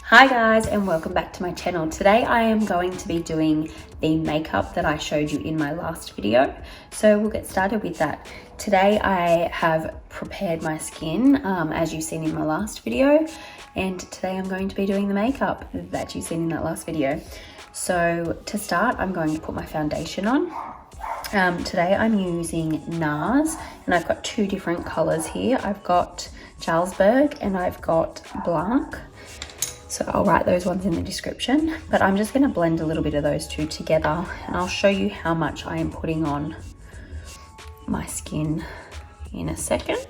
Hi guys, and welcome back to my channel. Today I am going to be doing the makeup that I showed you in my last video. So we'll get started with that. Today I have prepared my skin as you've seen in my last video, and today I'm going to be doing the makeup that you've seen in that last video. So to start, I'm going to put my foundation on. Today I'm using Nars, and I've got two different colors here. I've got Jarlsberg and I've got Blanc. So I'll write those ones in the description, but I'm just going to blend a little bit of those two together, and I'll show you how much I am putting on my skin in a second.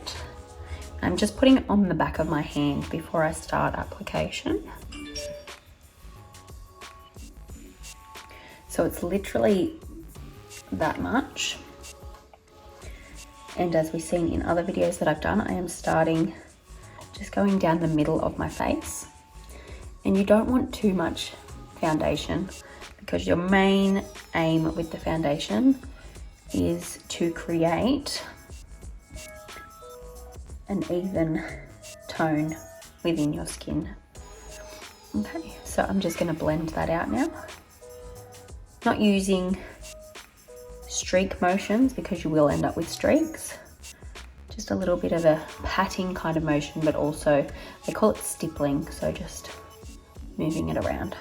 I'm just putting it on the back of my hand before I start application. So it's literally that much. And as we've seen in other videos that I've done, I am starting just going down the middle of my face. And you don't want too much foundation, because your main aim with the foundation is to create an even tone within your skin. Okay, so I'm just going to blend that out now. Not using streak motions, because you will end up with streaks. Just a little bit of a patting kind of motion, but also they call it stippling, so just moving it around.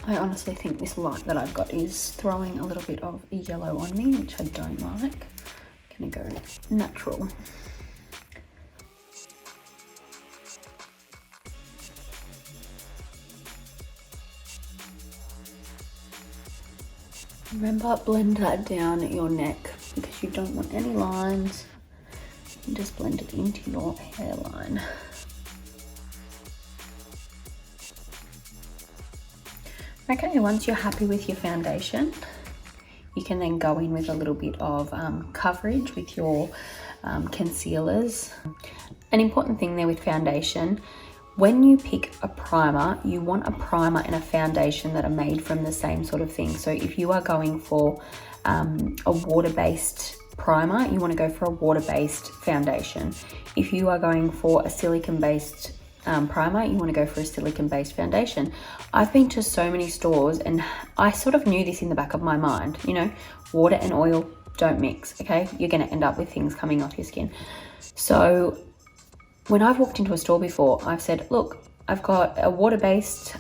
I honestly think this light that I've got is throwing a little bit of yellow on me, which I don't like. I'm gonna go natural. Remember, blend that down at your neck, because you don't want any lines. And just blend it into your hairline. Okay, once you're happy with your foundation, you can then go in with a little bit of coverage with your concealers. An important thing there with foundation, when you pick a primer, you want a primer and a foundation that are made from the same sort of thing. So if you are going for a water-based primer, you want to go for a water-based foundation. If you are going for a silicone-based primer, you want to go for a silicone-based foundation. I've been to so many stores, and I sort of knew this in the back of my mind, you know, water and oil don't mix, okay? You're going to end up with things coming off your skin. So when I've walked into a store before, I've said, look, I've got a water-based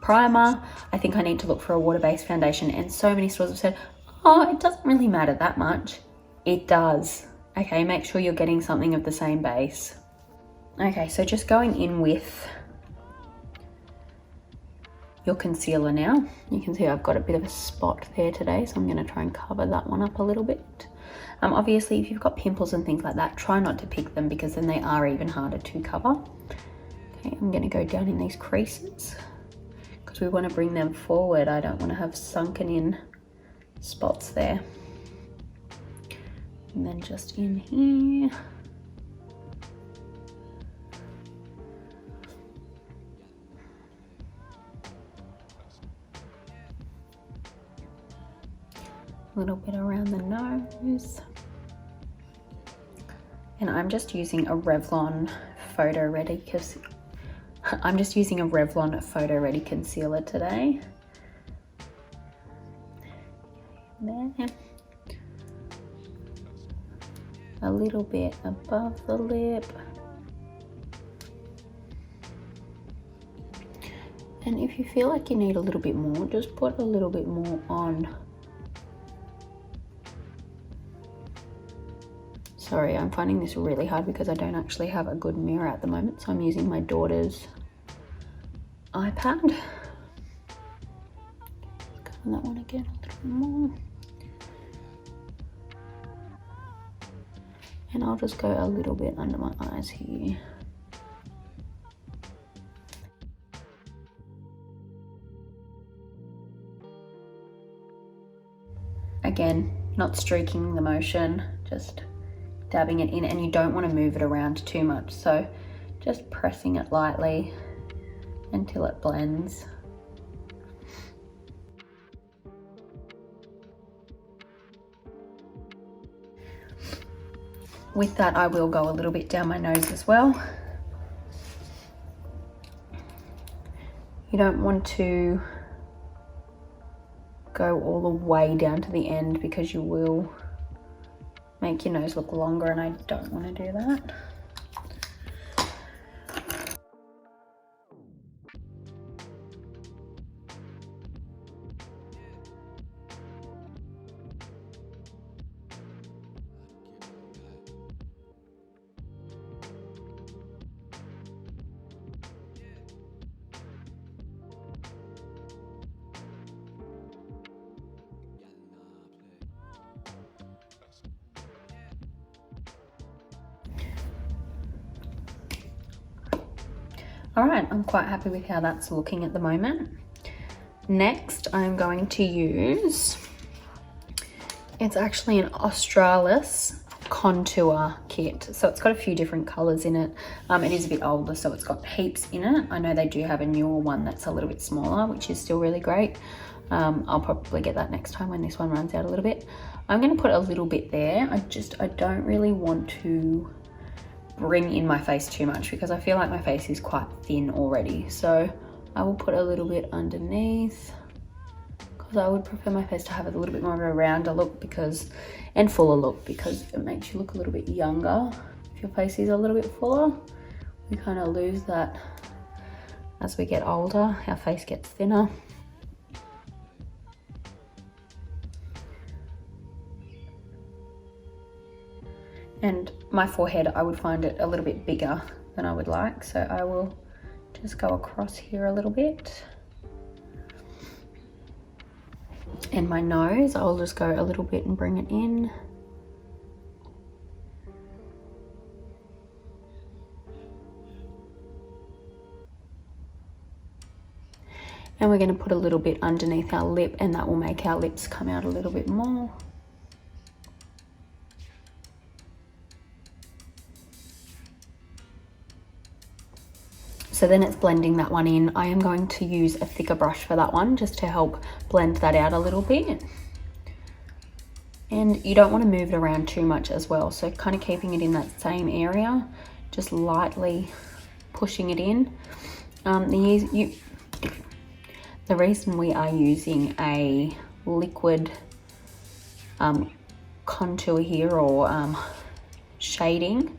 primer. I think I need to look for a water-based foundation. And so many stores have said, oh, it doesn't really matter that much. It does. Okay, make sure you're getting something of the same base. Okay, so just going in with your concealer now. You can see I've got a bit of a spot there today, so I'm going to try and cover that one up a little bit. Obviously, if you've got pimples and things like that, try not to pick them, because then they are even harder to cover. Okay, I'm going to go down in these creases, because we want to bring them forward. I don't want to have sunken in spots there. And then just in here. A little bit around the nose. And I'm just using a Revlon photo ready because I'm just using a Revlon photo ready concealer today. There. A little bit above the lip. And if you feel like you need a little bit more, just put a little bit more on. Sorry, I'm finding this really hard because I don't actually have a good mirror at the moment, so I'm using my daughter's iPad. Let's go on that one again a little more. And I'll just go a little bit under my eyes here. Again, not streaking the motion, just dabbing it in, and you don't want to move it around too much. So just pressing it lightly until it blends. With that, I will go a little bit down my nose as well. You don't want to go all the way down to the end because you will make your nose look longer, and I don't want to do that. All right, I'm quite happy with how that's looking at the moment. Next, I'm going to use, it's actually an Australis contour kit. So it's got a few different colors in it. It is a bit older, so it's got heaps in it. I know they do have a newer one that's a little bit smaller, which is still really great. I'll probably get that next time when this one runs out a little bit. I'm gonna put a little bit there. I don't really want to bring in my face too much because I feel like my face is quite thin already. So I will put a little bit underneath because I would prefer my face to have a little bit more of a rounder look and fuller look, because it makes you look a little bit younger. If your face is a little bit fuller, we kind of lose that as we get older. Our face gets thinner. And my forehead, I would find it a little bit bigger than I would like. So I will just go across here a little bit. And my nose, I'll just go a little bit and bring it in. And we're going to put a little bit underneath our lip, and that will make our lips come out a little bit more. So then it's blending that one in. I am going to use a thicker brush for that one just to help blend that out a little bit. And you don't want to move it around too much as well. So kind of keeping it in that same area, just lightly pushing it in. The reason we are using a liquid contour here or shading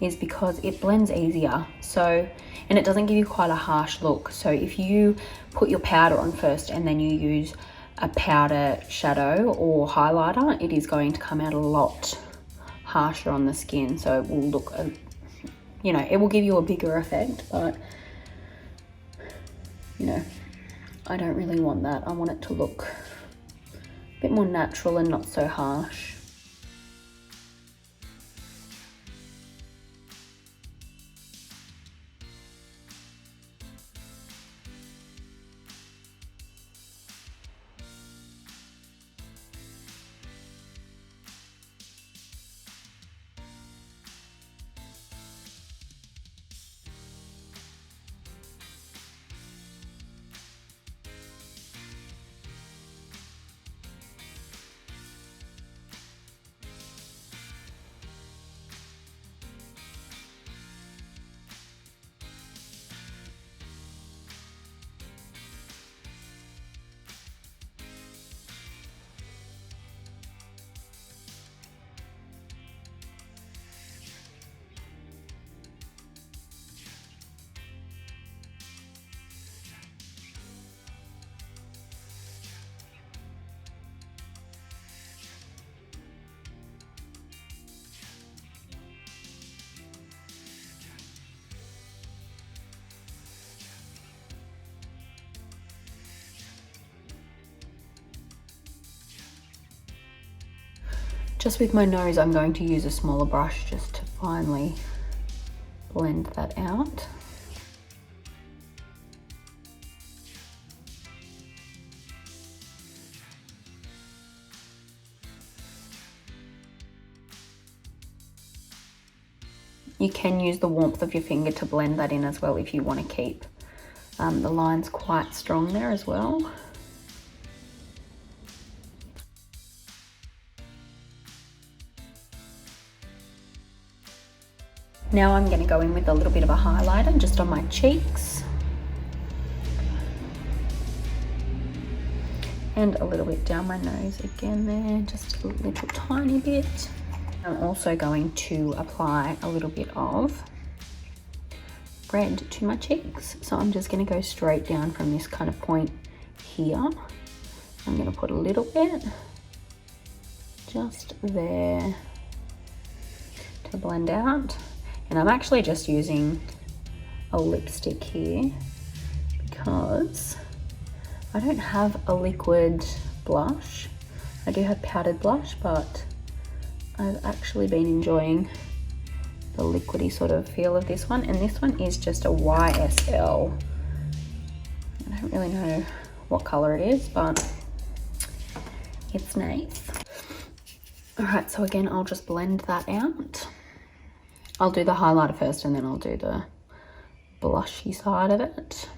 is because it blends easier. So, and it doesn't give you quite a harsh look. So if you put your powder on first and then you use a powder shadow or highlighter, it is going to come out a lot harsher on the skin. So it will look, you know, it will give you a bigger effect, but you know, I don't really want that. I want it to look a bit more natural and not so harsh. Just with my nose, I'm going to use a smaller brush just to finally blend that out. You can use the warmth of your finger to blend that in as well if you want to keep the lines quite strong there as well. Now I'm going to go in with a little bit of a highlighter just on my cheeks. And a little bit down my nose again there, just a little tiny bit. I'm also going to apply a little bit of red to my cheeks. So I'm just going to go straight down from this kind of point here. I'm going to put a little bit just there to blend out. And I'm actually just using a lipstick here because I don't have a liquid blush. I do have powdered blush, but I've actually been enjoying the liquidy sort of feel of this one. And this one is just a YSL. I don't really know what color it is, but it's nice. All right, so again, I'll just blend that out. I'll do the highlighter first and then I'll do the blushy side of it.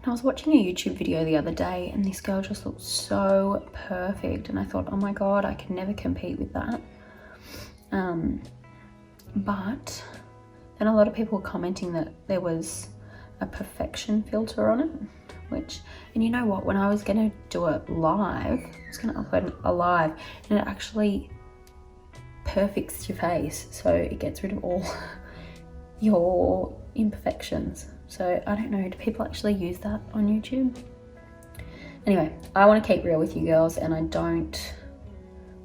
I was watching a YouTube video the other day and this girl just looked so perfect and I thought, oh my God, I can never compete with that. But then a lot of people were commenting that there was a perfection filter on it, and you know what, when I was gonna do it live, I was gonna upload a live, and it actually perfects your face, so it gets rid of all your imperfections. So I don't know, do people actually use that on YouTube? Anyway, I want to keep real with you girls and I don't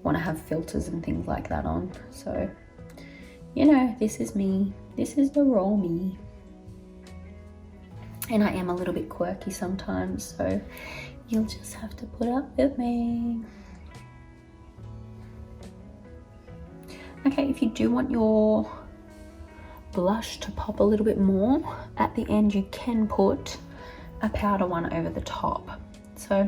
want to have filters and things like that on. So, you know, this is me. This is the raw me. And I am a little bit quirky sometimes, so you'll just have to put up with me. Okay, if you do want your blush to pop a little bit more at the end, you can put a powder one over the top. So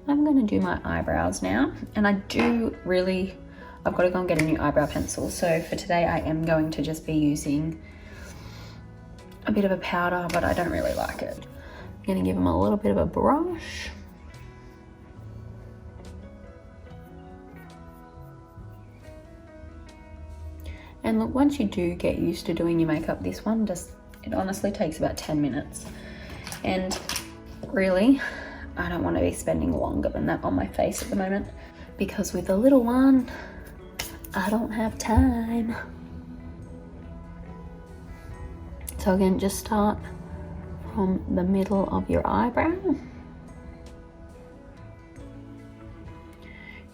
I'm going to do my eyebrows now, and I've got to go and get a new eyebrow pencil. So for today I am going to just be using a bit of a powder, but I don't really like it. I'm going to give them a little bit of a brush. And look, once you do get used to doing your makeup, this one it honestly takes about 10 minutes. And really, I don't want to be spending longer than that on my face at the moment, because with the little one, I don't have time. So again, just start from the middle of your eyebrow.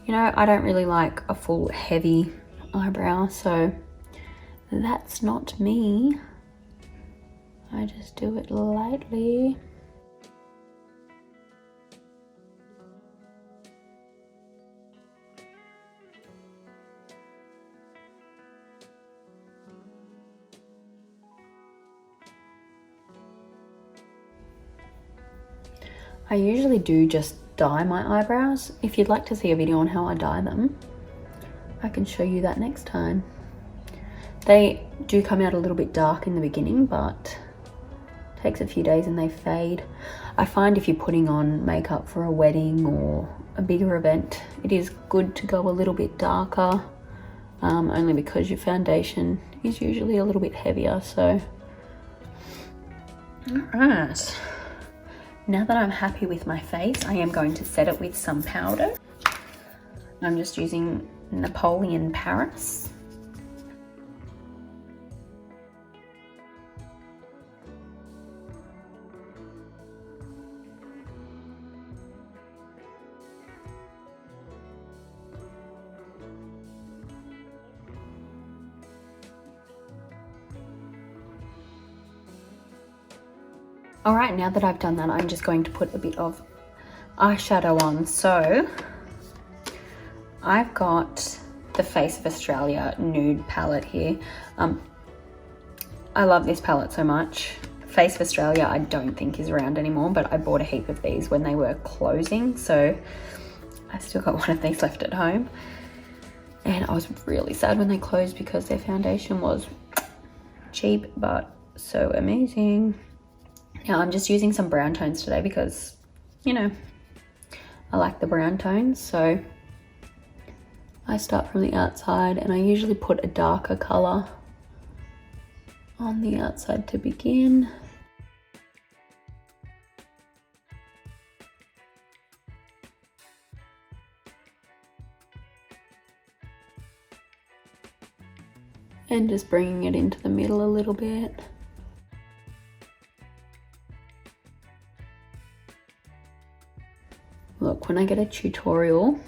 You know, I don't really like a full heavy eyebrow, so that's not me. I just do it lightly. I usually do just dye my eyebrows. If you'd like to see a video on how I dye them, I can show you that next time. They do come out a little bit dark in the beginning, but it takes a few days and they fade. I find if you're putting on makeup for a wedding or a bigger event, it is good to go a little bit darker, only because your foundation is usually a little bit heavier. So, all right. Now that I'm happy with my face, I am going to set it with some powder. I'm just using Napoleon Paris. All right, now that I've done that, I'm just going to put a bit of eyeshadow on. So I've got the Face of Australia nude palette here. I love this palette so much. Face of Australia I don't think is around anymore, but I bought a heap of these when they were closing, so I still got one of these left at home. And I was really sad when they closed because their foundation was cheap but so amazing. Now I'm just using some brown tones today because, you know, I like the brown tones. So I start from the outside and I usually put a darker color on the outside to begin. And just bringing it into the middle a little bit. Look, when I get a tutorial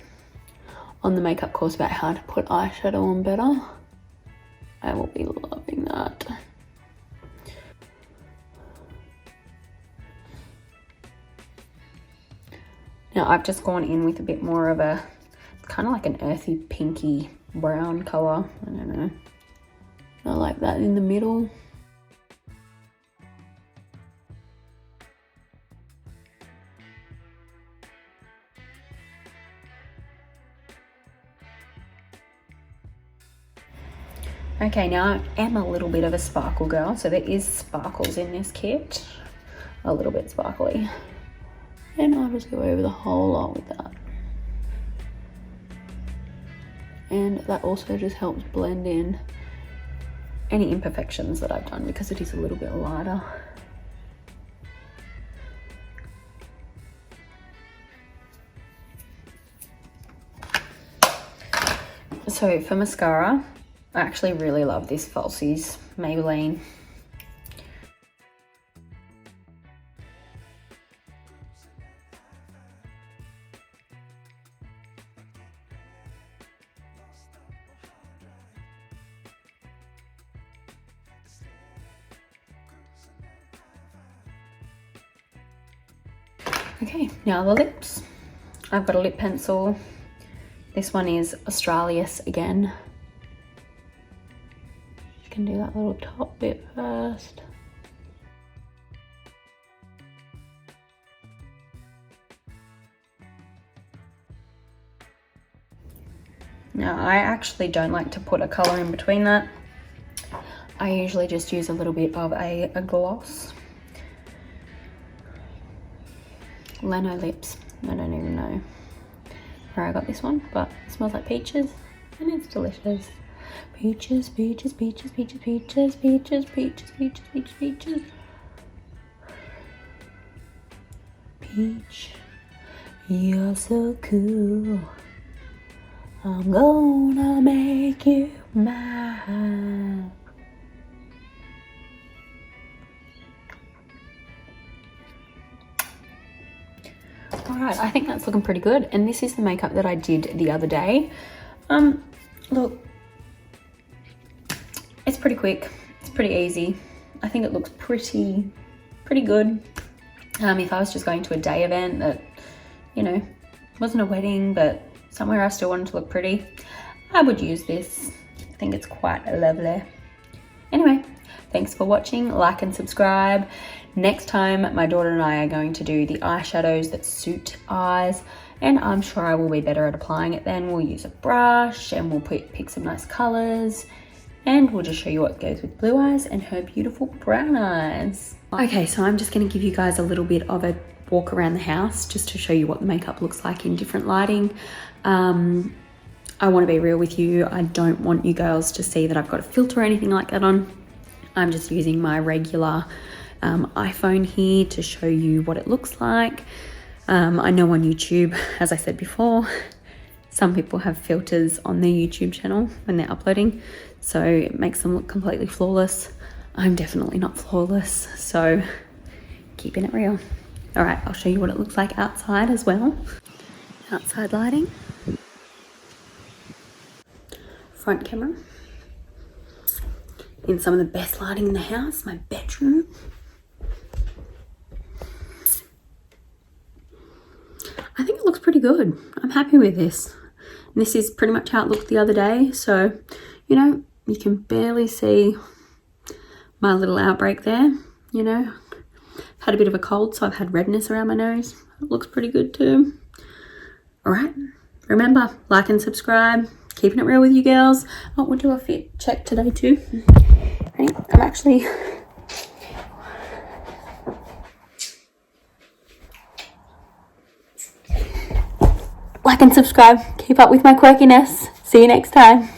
on the makeup course about how to put eyeshadow on better, I will be loving that. Now I've just gone in with a bit more of a, kind of like an earthy pinky brown color. I don't know. I like that in the middle. Okay, now I am a little bit of a sparkle girl, so there is sparkles in this kit. A little bit sparkly. And I'll just go over the whole lot with that. And that also just helps blend in any imperfections that I've done because it is a little bit lighter. So for mascara, I actually really love this Falsies Maybelline. Okay, now the lips. I've got a lip pencil. This one is Australis again. You can do that little top bit first. Now I actually don't like to put a colour in between that. I usually just use a little bit of a gloss. Leno lips. I don't even know where I got this one, but it smells like peaches and it's delicious. Peaches, peaches, peaches, peaches, peaches, peaches, peaches, peaches, peaches, peaches. Peach, you're so cool. I'm gonna make you mine. Alright, I think that's looking pretty good. And this is the makeup that I did the other day. Look, it's pretty quick. It's pretty easy. I think it looks pretty good. If I was just going to a day event that, you know, wasn't a wedding, but somewhere I still wanted to look pretty, I would use this. I think it's quite lovely. Anyway, thanks for watching. Like and subscribe. Next time, my daughter and I are going to do the eyeshadows that suit eyes, and I'm sure I will be better at applying it then. We'll use a brush and we'll pick some nice colors, and we'll just show you what goes with blue eyes and her beautiful brown eyes. Okay, so I'm just going to give you guys a little bit of a walk around the house just to show you what the makeup looks like in different lighting. I want to be real with you. I don't want you girls to see that I've got a filter or anything like that on. I'm just using my regular iPhone here to show you what it looks like. I know on YouTube, as I said before, some people have filters on their YouTube channel when they're uploading, so it makes them look completely flawless. I'm definitely not flawless, so keeping it real. All right, I'll show you what it looks like outside as well. Outside lighting. Front camera. In some of the best lighting in the house, my bedroom. pretty good. I'm happy with this. And this is pretty much how it looked the other day. So, you know, you can barely see my little outbreak there, you know. Had a bit of a cold, so I've had redness around my nose. It looks pretty good too. All right, remember, like and subscribe. Keeping it real with you girls. Oh, we'll do a fit check today too. Ready? I'm actually... Like and subscribe. Keep up with my quirkiness. See you next time.